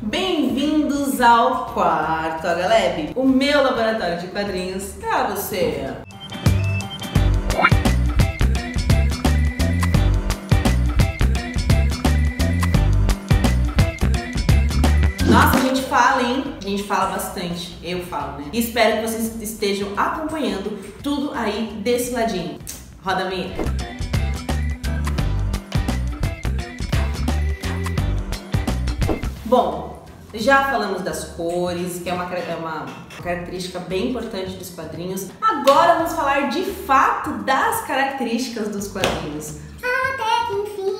Bem-vindos ao quarto HLab, o meu laboratório de quadrinhos pra você. Nossa, a gente fala, hein? A gente fala bastante, eu falo, né? E espero que vocês estejam acompanhando tudo aí desse ladinho. Roda a vinheta. Bom, já falamos das cores, que é uma característica bem importante dos quadrinhos. Agora vamos falar de fato das características dos quadrinhos. Até que enfim.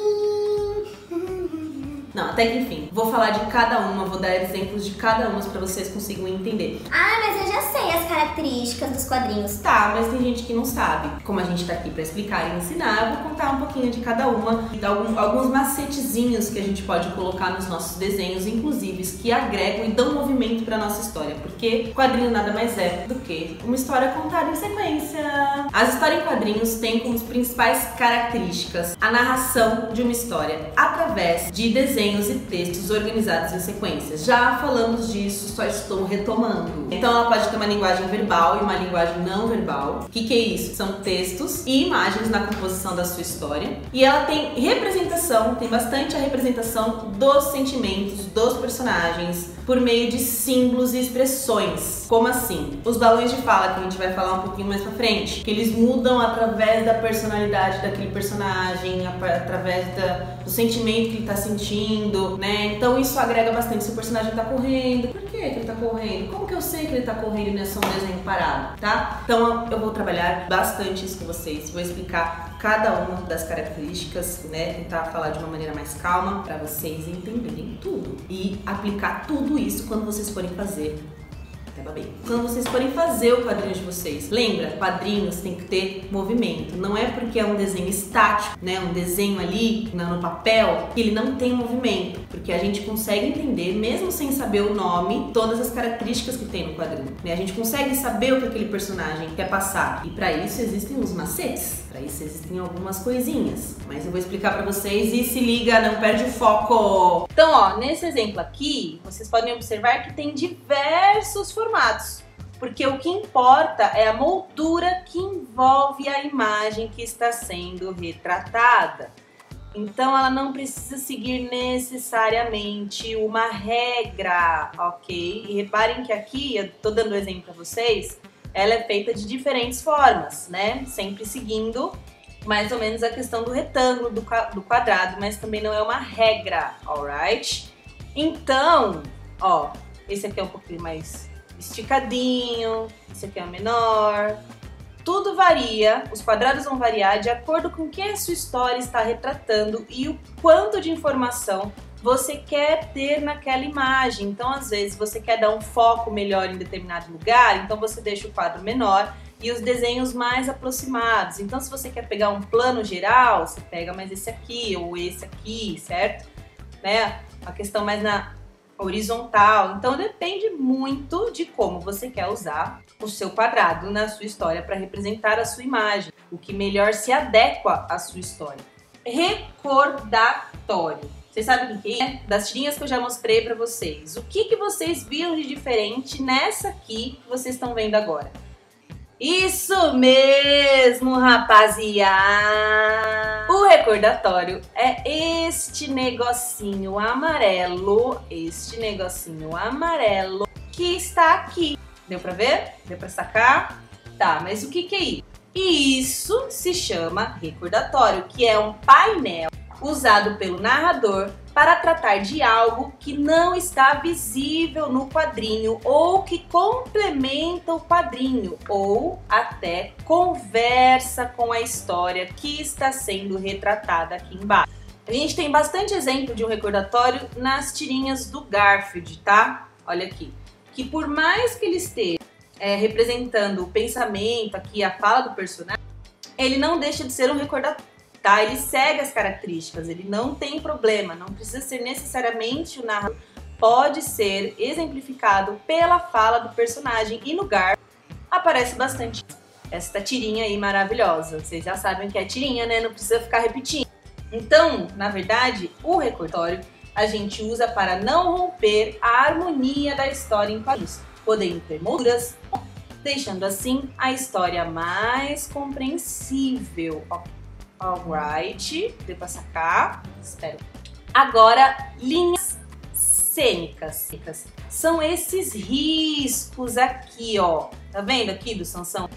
Não, até que enfim. Vou falar de cada uma, vou dar exemplos de cada uma para vocês conseguirem entender. Ah, mas eu já sei as características dos quadrinhos. Tá, mas tem gente que não sabe. Como a gente tá aqui para explicar e ensinar, eu vou contar um pouquinho de cada uma e dar alguns macetezinhos que a gente pode colocar nos nossos desenhos, inclusive, que agregam e dão movimento para nossa história. Porque quadrinho nada mais é do que uma história contada em sequência. As histórias em quadrinhos têm como principais características a narração de uma história através de desenhos e textos organizados em sequências. Já falamos disso, só estou retomando. Então ela pode ter uma linguagem verbal e uma linguagem não verbal. O que é isso? São textos e imagens na composição da sua história. E ela tem representação, tem bastante a representação dos sentimentos dos personagens por meio de símbolos e expressões. Como assim? Os balões de fala, que a gente vai falar um pouquinho mais pra frente, que eles mudam através da personalidade daquele personagem, através do sentimento que ele tá sentindo, né? Então isso agrega bastante. Se o personagem tá correndo, por que ele tá correndo? Como que eu sei que ele tá correndo e não é só um desenho parado, tá? Então eu vou trabalhar bastante isso com vocês, vou explicar cada uma das características, né? Tentar falar de uma maneira mais calma para vocês entenderem tudo e aplicar tudo isso quando vocês forem fazer. Quando vocês forem fazer o quadrinho de vocês. Lembra, quadrinhos tem que ter movimento. Não é porque é um desenho estático, né? Um desenho ali no papel, que ele não tem movimento. Porque a gente consegue entender, mesmo sem saber o nome, todas as características que tem no quadrinho, né? A gente consegue saber o que aquele personagem quer passar. E para isso existem os macetes. Para isso existem algumas coisinhas. Mas eu vou explicar para vocês e se liga, não perde o foco. Então, ó, nesse exemplo aqui, vocês podem observar que tem diversos formatos, porque o que importa é a moldura que envolve a imagem que está sendo retratada. Então ela não precisa seguir necessariamente uma regra, ok? E reparem que aqui, eu tô dando um exemplo para vocês, ela é feita de diferentes formas, né? Sempre seguindo mais ou menos a questão do retângulo, do quadrado, mas também não é uma regra, alright? Então, ó, esse aqui é um pouquinho mais esticadinho, esse aqui é o menor. Tudo varia, os quadrados vão variar de acordo com o que a sua história está retratando e o quanto de informação você quer ter naquela imagem. Então, às vezes, você quer dar um foco melhor em determinado lugar, então você deixa o quadro menor e os desenhos mais aproximados. Então, se você quer pegar um plano geral, você pega mais esse aqui ou esse aqui, certo? Né? A questão mais na horizontal. Então depende muito de como você quer usar o seu quadrado na sua história para representar a sua imagem, o que melhor se adequa à sua história. Recordatório. Vocês sabem o que é? Das tirinhas que eu já mostrei para vocês. O que vocês viram de diferente nessa aqui que vocês estão vendo agora? Isso mesmo, rapaziada! O recordatório é este negocinho amarelo, que está aqui. Deu pra ver? Deu pra sacar? Tá, mas o que é isso? Isso se chama recordatório, que é um painel usado pelo narrador para tratar de algo que não está visível no quadrinho ou que complementa o quadrinho ou até conversa com a história que está sendo retratada aqui embaixo. A gente tem bastante exemplo de um recordatório nas tirinhas do Garfield, tá? Olha aqui. Que por mais que ele esteja representando o pensamento aqui, a fala do personagem, ele não deixa de ser um recordatório. Tá? Ele segue as características, ele não tem problema, não precisa ser necessariamente o narrador, pode ser exemplificado pela fala do personagem e no Garfield aparece bastante esta tirinha aí maravilhosa. Vocês já sabem que é tirinha, né? Não precisa ficar repetindo. Então, na verdade, o recordatório a gente usa para não romper a harmonia da história em quadrinhos, podendo ter molduras, deixando assim a história mais compreensível. Alright, deu pra sacar? Espero. Agora, linhas cênicas. São esses riscos aqui, ó. Tá vendo aqui do Sansão?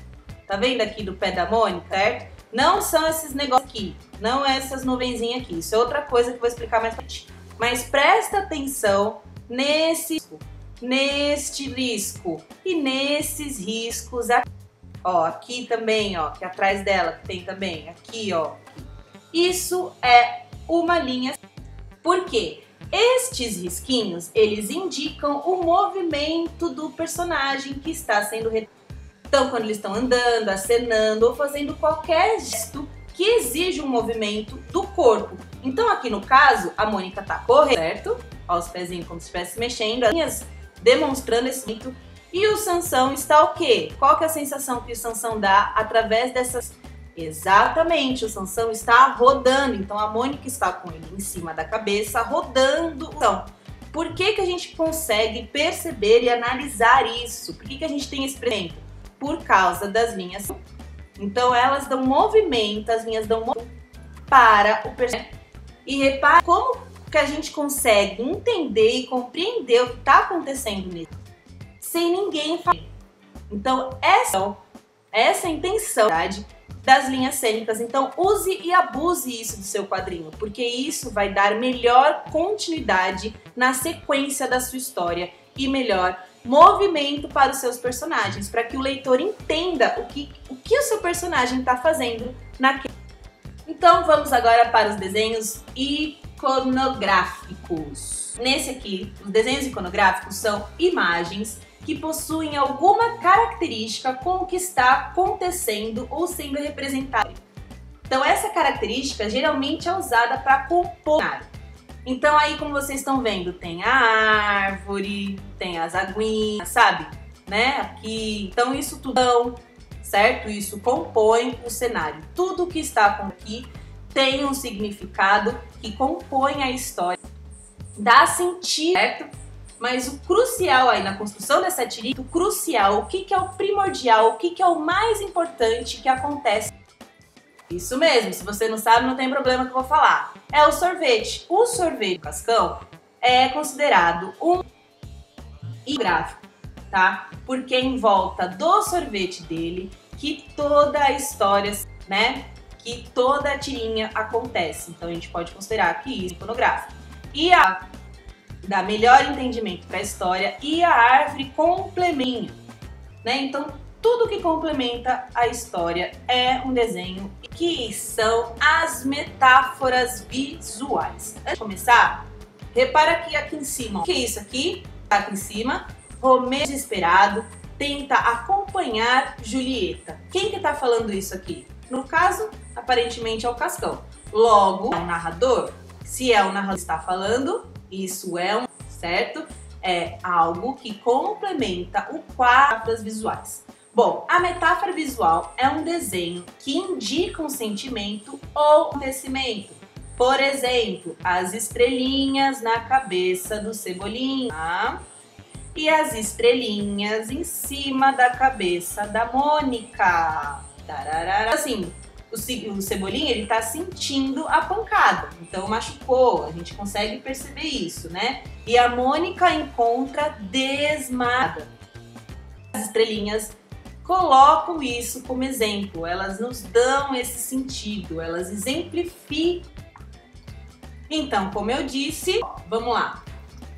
Tá vendo aqui do pé da Mônica, certo? Não são esses negócios aqui, não é essas nuvenzinhas aqui. Isso é outra coisa que eu vou explicar mais pra frente. Mas presta atenção neste risco e nesses riscos aqui. Ó, aqui também, ó, que atrás dela que tem também, aqui, ó. Isso é uma linha. Por quê? Estes risquinhos, eles indicam o movimento do personagem que está sendo retratado. Então, quando eles estão andando, acenando ou fazendo qualquer gesto que exige um movimento do corpo. Então, aqui no caso, a Mônica tá correndo, certo? Ó, os pezinhos como se estivesse mexendo, as linhas demonstrando esse movimento. E o Sansão está o quê? Qual que é a sensação que o Sansão dá através dessas... Exatamente, o Sansão está rodando. Então, a Mônica está com ele em cima da cabeça, rodando. Então, por que que a gente consegue perceber e analisar isso? Por que que a gente tem esse presente? Por causa das linhas. Então, elas dão movimento, as linhas dão movimento para o personagem. E repare como que a gente consegue entender e compreender o que está acontecendo nele sem ninguém falar. Então, essa é a intenção das linhas cênicas. Então, use e abuse isso do seu quadrinho, porque isso vai dar melhor continuidade na sequência da sua história e melhor movimento para os seus personagens, para que o leitor entenda o que o seu personagem está fazendo naquele. Então, vamos agora para os desenhos iconográficos. Nesse aqui, os desenhos iconográficos são imagens que possuem alguma característica com o que está acontecendo ou sendo representado. Então, essa característica geralmente é usada para compor. Então, aí, como vocês estão vendo, tem a árvore, tem as aguinhas, sabe? Né? Aqui. Então, isso tudo, certo? Isso compõe o cenário. Tudo que está aqui tem um significado que compõe a história. Dá sentido, certo? Mas o crucial aí na construção dessa tirinha, o crucial, o que é o primordial, o que é o mais importante que acontece. Isso mesmo, se você não sabe, não tem problema que eu vou falar. É o sorvete. O sorvete do Cascão é considerado um gráfico, tá? Porque é em volta do sorvete dele que toda a história, né? Que toda a tirinha acontece. Então a gente pode considerar que isso é iconográfico. E dá melhor entendimento para a história e a árvore complementa, né? Então, tudo que complementa a história é um desenho, que são as metáforas visuais. Antes de começar, repara aqui em cima. O que é isso aqui? Tá aqui em cima. Romeu desesperado tenta acompanhar Julieta. Quem que tá falando isso aqui? No caso, aparentemente é o Cascão. Logo, é o narrador. Se é o narrador que está falando, isso é certo? É algo que complementa o quadro das visuais. Bom, a metáfora visual é um desenho que indica um sentimento ou acontecimento. Por exemplo, as estrelinhas na cabeça do Cebolinha, tá? E as estrelinhas em cima da cabeça da Mônica. Tararara. Assim, o Cebolinha, ele tá sentindo a pancada, então machucou, a gente consegue perceber isso, né? E a Mônica encontra desmaiada. As estrelinhas colocam isso como exemplo, elas nos dão esse sentido, elas exemplificam. Então, como eu disse, vamos lá,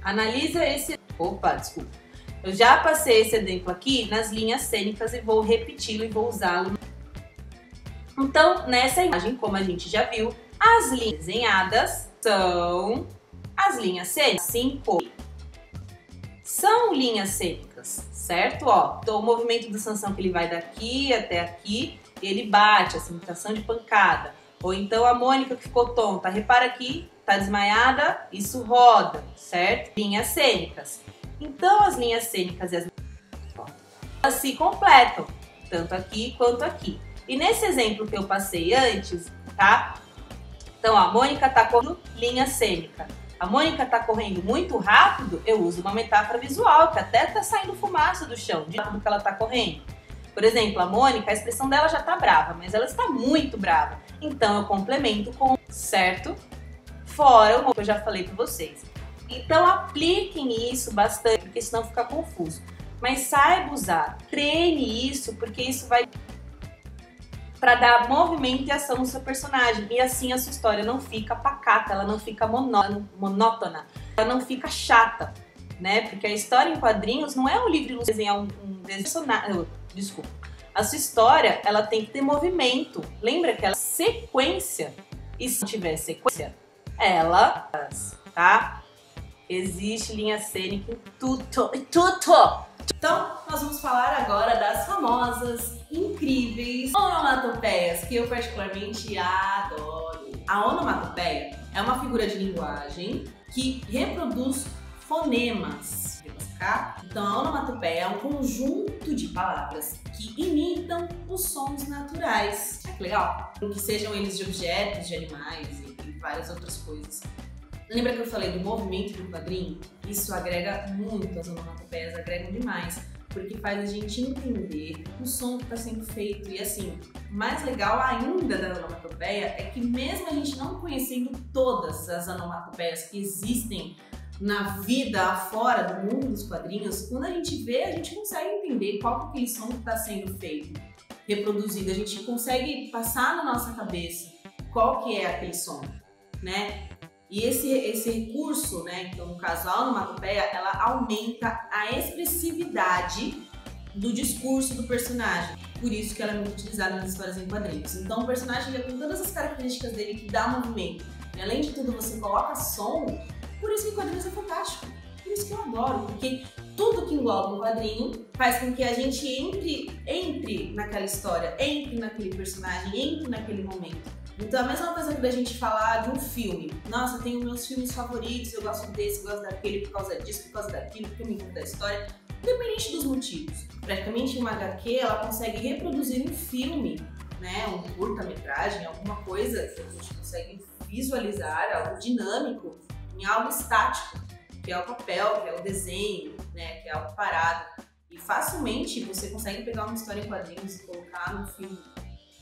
analisa esse... Opa, desculpa. Eu já passei esse exemplo aqui nas linhas cênicas e vou repeti-lo e vou usá-lo. Então, nessa imagem, como a gente já viu, as linhas desenhadas são as linhas cênicas. 5 são linhas cênicas, certo? Ó, então o movimento do Sansão que ele vai daqui até aqui, ele bate, a imitação de pancada. Ou então a Mônica que ficou tonta, repara aqui, tá desmaiada, isso roda, certo? Linhas cênicas. Então as linhas cênicas e as elas se completam, tanto aqui quanto aqui. E nesse exemplo que eu passei antes, tá? Então a Mônica tá com linha cênica. A Mônica tá correndo muito rápido, eu uso uma metáfora visual, que até tá saindo fumaça do chão, de rápido que ela tá correndo. Por exemplo, a Mônica, a expressão dela já tá brava, mas ela está muito brava. Então eu complemento com certo, fora o que eu já falei para vocês. Então apliquem isso bastante, porque senão fica confuso. Mas saiba usar, treine isso, porque isso vai para dar movimento e ação no seu personagem. E assim a sua história não fica pacata, ela não fica monótona, ela não fica chata, né? Porque a história em quadrinhos não é um livro de desenhar um personagem. Desculpa. A sua história, ela tem que ter movimento. Lembra que ela é sequência. E se não tiver sequência, ela, tá? Existe linha cênica em tudo. Então, nós vamos falar agora das famosas, incríveis onomatopeias, que eu particularmente adoro. A onomatopeia é uma figura de linguagem que reproduz fonemas. Então, a onomatopeia é um conjunto de palavras que imitam os sons naturais. Que legal! Que sejam eles de objetos, de animais e várias outras coisas. Lembra que eu falei do movimento do quadrinho? Isso agrega muito, as onomatopeias agregam demais, porque faz a gente entender o som que está sendo feito. E assim, o mais legal ainda da onomatopeia é que mesmo a gente não conhecendo todas as onomatopeias que existem na vida fora do mundo dos quadrinhos, quando a gente vê, a gente consegue entender qual que é aquele som que está sendo feito, reproduzido. A gente consegue passar na nossa cabeça qual que é aquele som, né? E esse recurso, né, então no caso a onomatopeia, ela aumenta a expressividade do discurso do personagem. Por isso que ela é muito utilizada nas histórias em quadrinhos. Então o personagem, com todas as características dele que dá movimento, e além de tudo você coloca som, por isso que quadrinhos é fantástico. Por isso que eu adoro, porque tudo que engloba um quadrinho faz com que a gente entre naquela história, entre naquele personagem, entre naquele momento. Então, a mesma coisa que da gente falar de um filme. Nossa, eu tenho meus filmes favoritos, eu gosto desse, eu gosto daquele por causa disso, por causa daquilo, porque eu me encanta da história. Independente dos motivos. Praticamente uma HQ, ela consegue reproduzir um filme, né, um curta-metragem, alguma coisa que a gente consegue visualizar, algo dinâmico, em algo estático, que é o papel, que é o desenho, né, que é algo parado. E facilmente você consegue pegar uma história em quadrinhos e colocar num filme.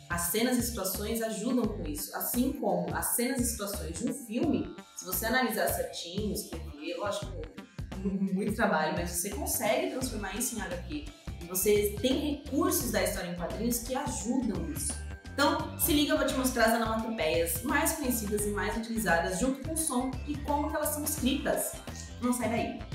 As cenas e situações ajudam com isso, assim como as cenas e situações de um filme, se você analisar certinho, escrever, lógico, muito trabalho, mas você consegue transformar isso em HQ. E você tem recursos da história em quadrinhos que ajudam nisso. Então, se liga, eu vou te mostrar as onomatopeias mais conhecidas e mais utilizadas junto com o som e como que elas são escritas. Não sai daí!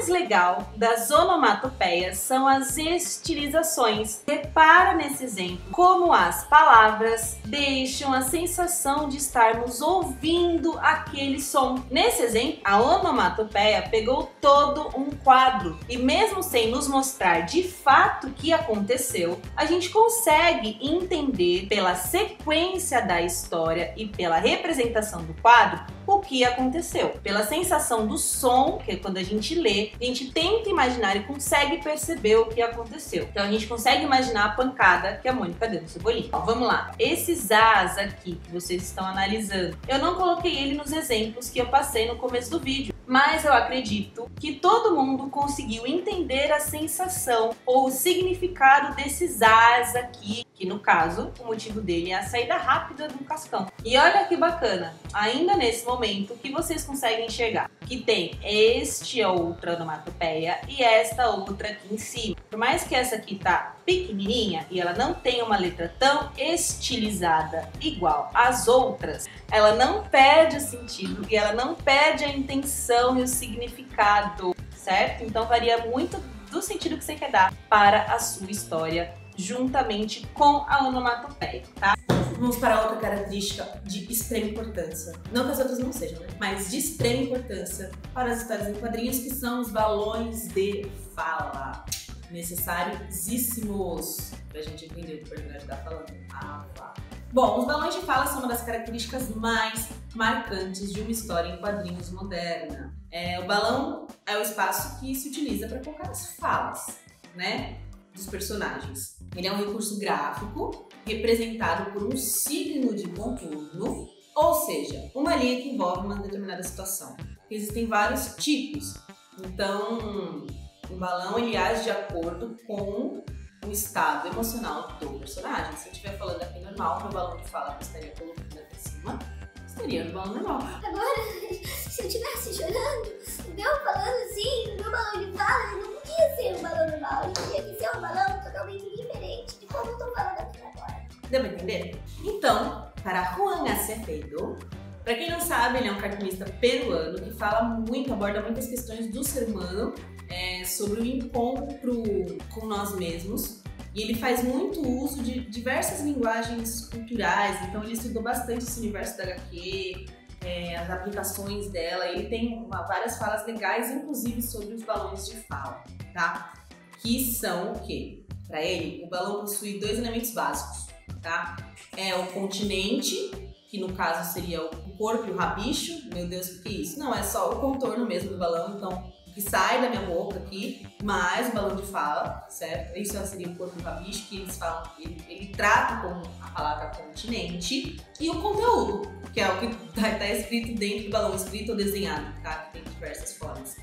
mais legal das onomatopeias são as estilizações. Repara nesse exemplo como as palavras deixam a sensação de estarmos ouvindo aquele som. Nesse exemplo, a onomatopeia pegou todo um quadro e mesmo sem nos mostrar de fato o que aconteceu, a gente consegue entender pela sequência da história e pela representação do quadro o que aconteceu. Pela sensação do som, que é quando a gente lê, a gente tenta imaginar e consegue perceber o que aconteceu. Então a gente consegue imaginar a pancada que a Mônica deu no Cebolinha. Ó, vamos lá. Esses As aqui que vocês estão analisando, eu não coloquei ele nos exemplos que eu passei no começo do vídeo, mas eu acredito que todo mundo conseguiu entender a sensação ou o significado desses As aqui, que no caso, o motivo dele é a saída rápida do cascão. E olha que bacana, ainda nesse momento que vocês conseguem enxergar que tem este outra onomatopeia e esta outra aqui em cima. Por mais que essa aqui tá pequenininha e ela não tem uma letra tão estilizada igual as outras, ela não perde o sentido e ela não perde a intenção e o significado, certo? Então varia muito do sentido que você quer dar para a sua história juntamente com a onomatopeia, tá? Vamos para outra característica de extrema importância. Não que as outras não sejam, né? Mas de extrema importância para as histórias em quadrinhos, que são os balões de fala. Necessaríssimos pra gente entender o que o personagem tá falando. Bom, os balões de fala são uma das características mais marcantes de uma história em quadrinhos moderna. O balão é o espaço que se utiliza para colocar as falas, né, dos personagens. Ele é um recurso gráfico representado por um signo de contorno, ou seja, uma linha que envolve uma determinada situação. Existem vários tipos, então o balão ele age de acordo com o estado emocional do personagem. Se eu estiver falando aqui normal, meu balão de fala que eu estaria colocando aqui em cima, estaria no balão normal. Agora, se eu estivesse chorando, o meu falando assim, o meu balão de fala, não podia ser um balão normal, ele tinha que ser um balão totalmente diferente de como eu tô falando aqui agora. Deu pra entender? Então, para Juan Acevedo, para quem não sabe, ele é um cartunista peruano que fala muito, aborda muitas questões do ser humano, sobre o encontro com nós mesmos, e ele faz muito uso de diversas linguagens culturais, então ele estudou bastante esse universo da HQ, as aplicações dela. Ele tem várias falas legais, inclusive sobre os balões de fala, tá? Que são o quê? Para ele, o balão possui dois elementos básicos, tá? É o continente, que no caso seria o corpo e o rabicho. Meu Deus, o que é isso? Não, é só o contorno mesmo do balão, então que sai da minha boca aqui, mais o balão de fala, certo? Isso seria o corpo e o rabicho, que eles falam, ele trata como a palavra continente, e o conteúdo, que é o que tá escrito dentro do balão, escrito ou desenhado, tá? Que tem diversas formas.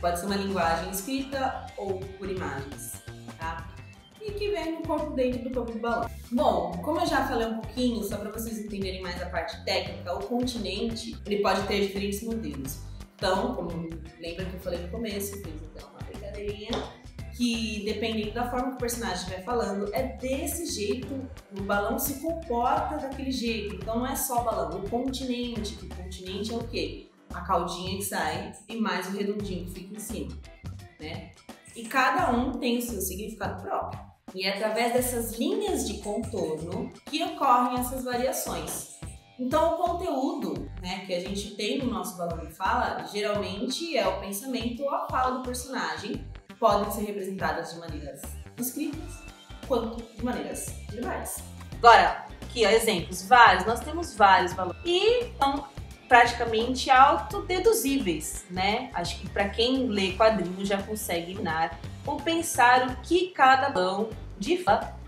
Pode ser uma linguagem escrita ou por imagens, tá? E que vem no corpo, dentro do corpo do balão. Bom, como eu já falei um pouquinho, só para vocês entenderem mais a parte técnica, o continente, ele pode ter diferentes modelos. Então, como lembra que eu falei no começo, eu fiz então uma brincadeirinha, que dependendo da forma que o personagem estiver falando, é desse jeito, o balão se comporta daquele jeito. Então não é só o balão, o continente é o quê? A caldinha que sai e mais o redondinho que fica em cima, né? E cada um tem o seu significado próprio. E é através dessas linhas de contorno que ocorrem essas variações. Então o conteúdo, né, que a gente tem no nosso balão de fala, geralmente é o pensamento ou a fala do personagem. Podem ser representadas de maneiras escritas, quanto de maneiras verbais. Agora, aqui ó, exemplos, vários, nós temos vários balões. E são praticamente autodeduzíveis, né? Acho que para quem lê quadrinhos já consegue imaginar ou pensar o que cada balão de fala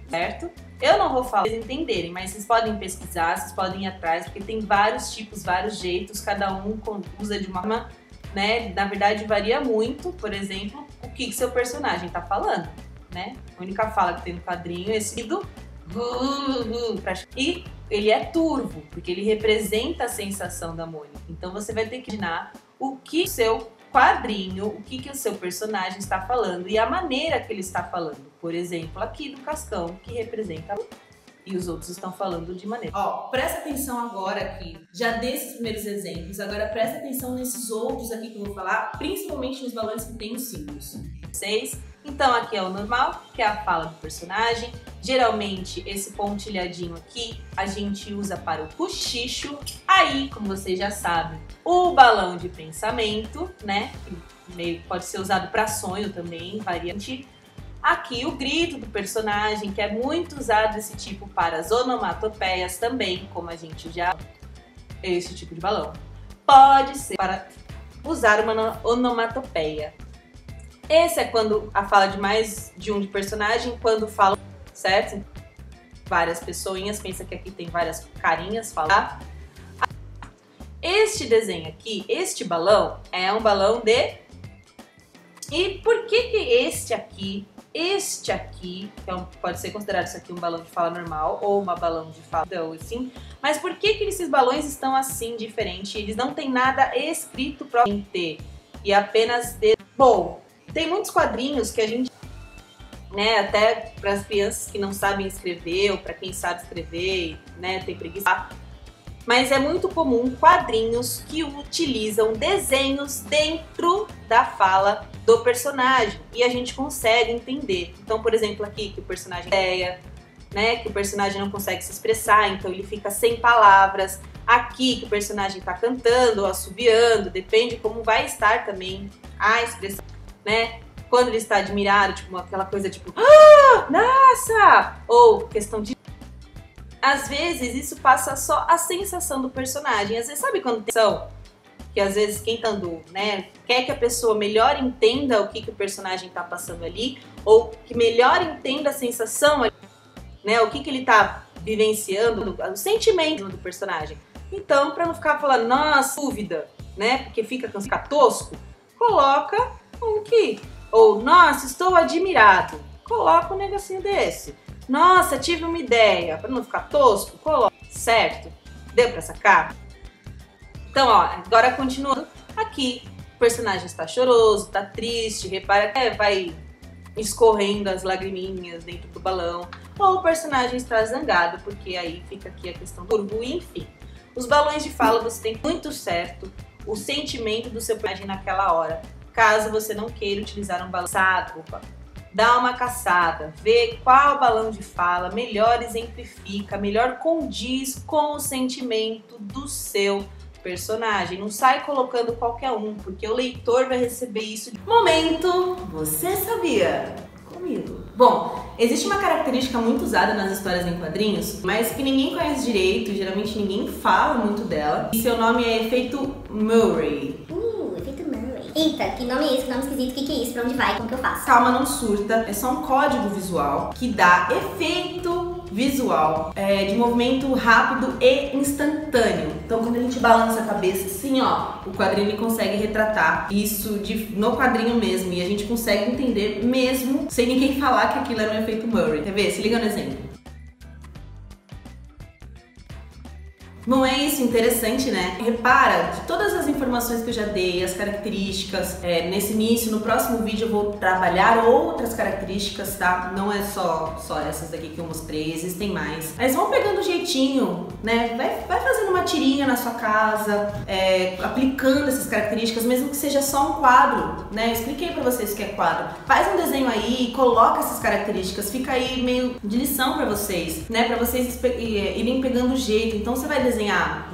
certo? Eu não vou falar pra vocês entenderem, mas vocês podem pesquisar, vocês podem ir atrás, porque tem vários tipos, vários jeitos, cada um usa de uma forma, né? Na verdade varia muito, por exemplo, o que seu personagem tá falando, né? A única fala que tem no quadrinho é esse do e ele é turvo, porque ele representa a sensação da Mônica. Então você vai ter que imaginar o que o seu quadrinho, o que o seu personagem está falando e a maneira que ele está falando. Por exemplo, aqui do Cascão, que representa e os outros estão falando de maneira. Ó, presta atenção agora aqui, já desses primeiros exemplos, agora presta atenção nesses outros aqui que eu vou falar, principalmente nos balões que tem os símbolos. Então aqui é o normal, que é a fala do personagem. Geralmente esse pontilhadinho aqui a gente usa para o cochicho. Aí, como vocês já sabem, o balão de pensamento, né? Que meio pode ser usado para sonho também, variante. Aqui o grito do personagem, que é muito usado esse tipo para as onomatopeias também, como a gente já... Esse tipo de balão. Pode ser para usar uma onomatopeia. Esse é quando a fala de mais de um de personagem, quando fala, certo? Várias pessoinhas, pensa que aqui tem várias carinhas, falar. Este desenho aqui, este balão, é um balão de... E por que este aqui, então pode ser considerado isso aqui um balão de fala normal ou uma balão de fala, assim, mas por que esses balões estão assim, diferente? Eles não têm nada escrito propriamente e apenas de... Bom, tem muitos quadrinhos que a gente, né, até para as crianças que não sabem escrever ou para quem sabe escrever, né, tem preguiça, mas é muito comum quadrinhos que utilizam desenhos dentro da fala do personagem e a gente consegue entender. Então, por exemplo, aqui que o personagem ideia, né, que o personagem não consegue se expressar, então ele fica sem palavras. Aqui que o personagem está cantando ou assobiando, depende como vai estar também a expressão, né? Quando ele está admirado, tipo aquela coisa tipo, ah, nossa! Ou questão de... Às vezes isso passa só a sensação do personagem. Às vezes, sabe quando tem sensação? Que às vezes quem tá andando, né, quer que a pessoa melhor entenda o que o personagem tá passando ali, ou que melhor entenda a sensação, né, o que ele tá vivenciando, o sentimento do personagem. Então, para não ficar falando, nossa, dúvida, né, porque fica tosco, coloca um que, ou nossa, estou admirado, coloca um negocinho desse. Nossa, tive uma ideia, para não ficar tosco, coloca, certo? Deu para sacar? Então, ó, agora continuando, aqui o personagem está choroso, está triste, repara que vai escorrendo as lagriminhas dentro do balão, ou o personagem está zangado, porque aí fica aqui a questão do curvo, enfim. Os balões de fala você tem muito certo o sentimento do seu personagem naquela hora. Caso você não queira utilizar um balão, dá uma caçada, vê qual balão de fala melhor exemplifica, melhor condiz com o sentimento do seu personagem. Não sai colocando qualquer um, porque o leitor vai receber isso. Momento, você sabia? Comigo. Bom, existe uma característica muito usada nas histórias em quadrinhos, mas que ninguém conhece direito, geralmente ninguém fala muito dela. E seu nome é efeito Murray. Efeito Murray. Eita, que nome é esse? Que nome esquisito? O que é isso? Pra onde vai? Como que eu faço? Calma, não surta. É só um código visual que dá efeito visual de movimento rápido e instantâneo. Então, quando a gente balança a cabeça assim, ó, o quadrinho ele consegue retratar isso no quadrinho mesmo e a gente consegue entender mesmo sem ninguém falar que aquilo era um efeito Murray. Quer ver? Se liga no exemplo. Não é isso interessante, né? Repara, de todas as informações que eu já dei, as características, nesse início, no próximo vídeo eu vou trabalhar outras características, tá? Não é só essas daqui que eu mostrei, existem mais. Mas vão pegando o jeitinho, né? Vai fazendo uma tirinha na sua casa, aplicando essas características, mesmo que seja só um quadro, né? Eu expliquei pra vocês o que é quadro. Faz um desenho aí, coloca essas características, fica aí meio de lição pra vocês, né? Pra vocês irem pegando o jeito. Então você vai desenhar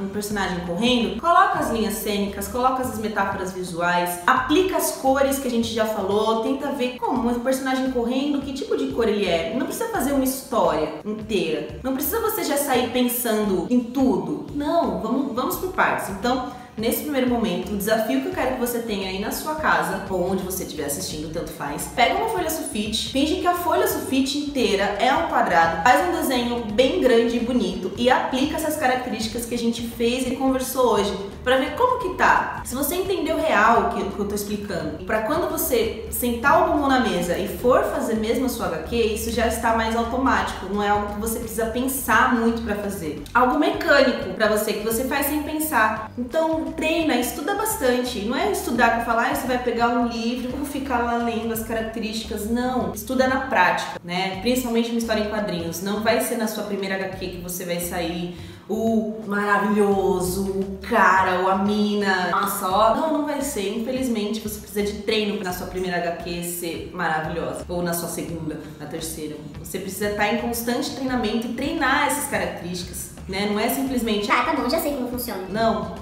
um personagem correndo, coloca as linhas cênicas, coloca as metáforas visuais, aplica as cores que a gente já falou, tenta ver como um personagem correndo, que tipo de cor ele é. Não precisa fazer uma história inteira, não precisa você já sair pensando em tudo. Não, vamos por partes. Então, nesse primeiro momento, o desafio que eu quero que você tenha aí na sua casa, ou onde você estiver assistindo, tanto faz, pega uma folha sulfite, finge que a folha sulfite inteira é um quadrado, faz um desenho bem grande e bonito e aplica essas características que a gente fez e conversou hoje, pra ver como que tá. Se você entendeu real o que eu tô explicando, pra quando você sentar o bumbum na mesa e for fazer mesmo a sua HQ, isso já está mais automático, não é algo que você precisa pensar muito pra fazer. Algo mecânico pra você, que você faz sem pensar. Então, Então treina, estuda bastante. Não é estudar para falar, você vai pegar um livro e ficar lá lendo as características. Não, estuda na prática, né? Principalmente uma história em quadrinhos. Não vai ser na sua primeira HQ que você vai sair o maravilhoso, o cara, ou a mina, nossa, ó. Não vai ser. Infelizmente, você precisa de treino na sua primeira HQ ser maravilhosa. Ou na sua segunda, na terceira. Você precisa estar em constante treinamento e treinar essas características, né? Não é simplesmente... Tá bom, já sei como funciona. Não.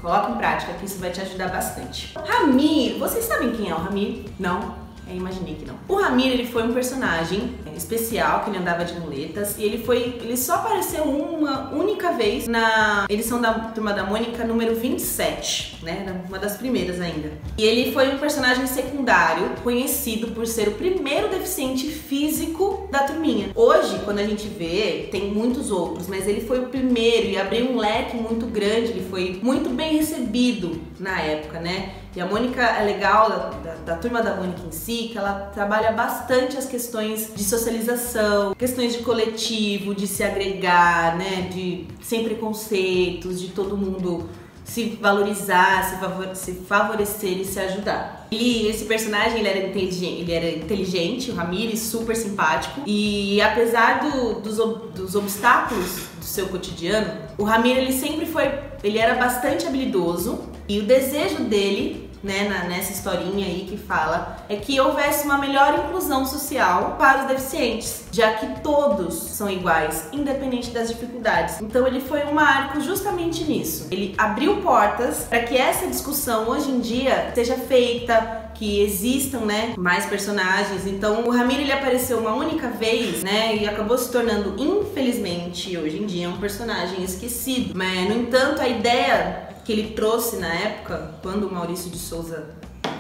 Coloca em prática que isso vai te ajudar bastante. Ramir, vocês sabem quem é o Ramir? Não? Imaginei que não. O Ramir, ele foi um personagem especial, que ele andava de muletas, e ele só apareceu uma única vez na edição da Turma da Mônica número 27, né? Uma das primeiras ainda. E ele foi um personagem secundário, conhecido por ser o primeiro deficiente físico da turminha. Hoje, quando a gente vê, tem muitos outros, mas ele foi o primeiro e abriu um leque muito grande, ele foi muito bem recebido na época, né? E a Mônica é legal da Turma da Mônica em si, que ela trabalha bastante as questões de socialização, questões de coletivo, de se agregar, né, de sem preconceitos, de todo mundo se valorizar, se favorecer e se ajudar. E esse personagem, ele era inteligente, o Ramir, super simpático, e apesar dos obstáculos do seu cotidiano, o Ramir, ele era bastante habilidoso, e o desejo dele, né, nessa historinha aí que fala, é que houvesse uma melhor inclusão social para os deficientes, já que todos são iguais, independente das dificuldades. Então ele foi um marco justamente nisso. Ele abriu portas para que essa discussão hoje em dia seja feita, que existam, né, mais personagens. Então o Ramir, ele apareceu uma única vez, né, e acabou se tornando, infelizmente, hoje em dia, um personagem esquecido. Mas, no entanto, a ideia que ele trouxe na época, quando o Maurício de Souza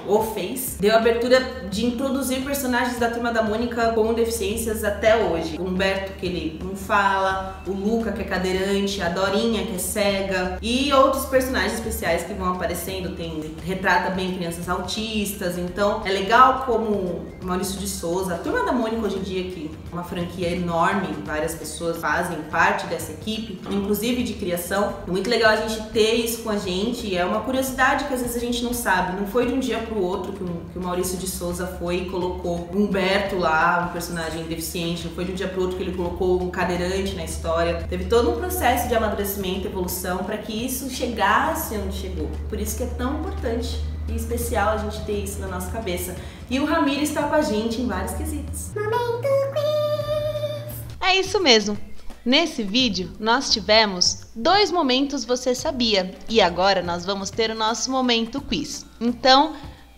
o fez, deu abertura de introduzir personagens da Turma da Mônica com deficiências até hoje. O Humberto, que ele não fala, o Luca, que é cadeirante, a Dorinha, que é cega, e outros personagens especiais que vão aparecendo. Retrata bem crianças autistas. Então é legal como o Maurício de Souza, a Turma da Mônica hoje em dia, que é uma franquia enorme, várias pessoas fazem parte dessa equipe, inclusive de criação. É muito legal a gente ter isso com a gente, é uma curiosidade que às vezes a gente não sabe. Não foi de um dia pro outro que o Maurício de Souza foi e colocou o Humberto lá, um personagem deficiente. Não foi de um dia pro outro que ele colocou um cadeirante na história. Teve todo um processo de amadurecimento, evolução, para que isso chegasse onde chegou. Por isso que é tão importante e especial a gente ter isso na nossa cabeça. E o Ramir está com a gente em vários quesitos. Momento quiz! É isso mesmo. Nesse vídeo, nós tivemos 2 momentos Você Sabia, e agora nós vamos ter o nosso momento quiz. Então,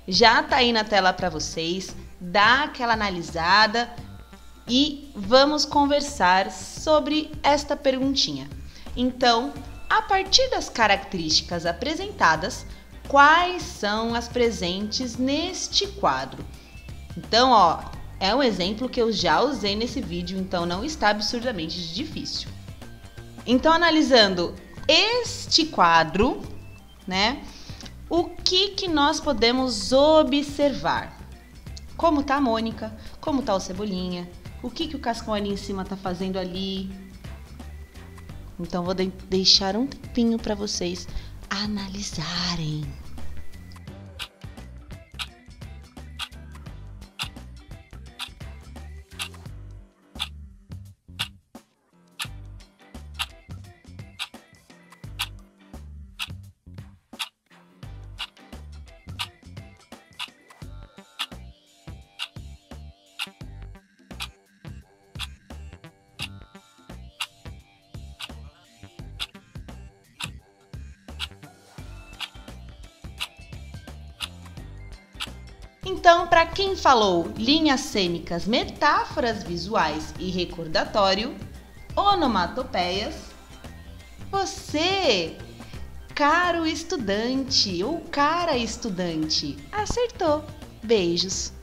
já tá aí na tela para vocês, dá aquela analisada e vamos conversar sobre esta perguntinha. Então, a partir das características apresentadas, quais são as presentes neste quadro? Então, ó, é um exemplo que eu já usei nesse vídeo, então não está absurdamente difícil. Então, analisando este quadro, né, o que nós podemos observar? Como tá a Mônica? Como tá o Cebolinha? O que o Cascão ali em cima tá fazendo ali? Então, vou deixar um tempinho para vocês analisarem. Então, para quem falou linhas cênicas, metáforas visuais e recordatório, onomatopeias, você, caro estudante ou cara estudante, acertou. Beijos!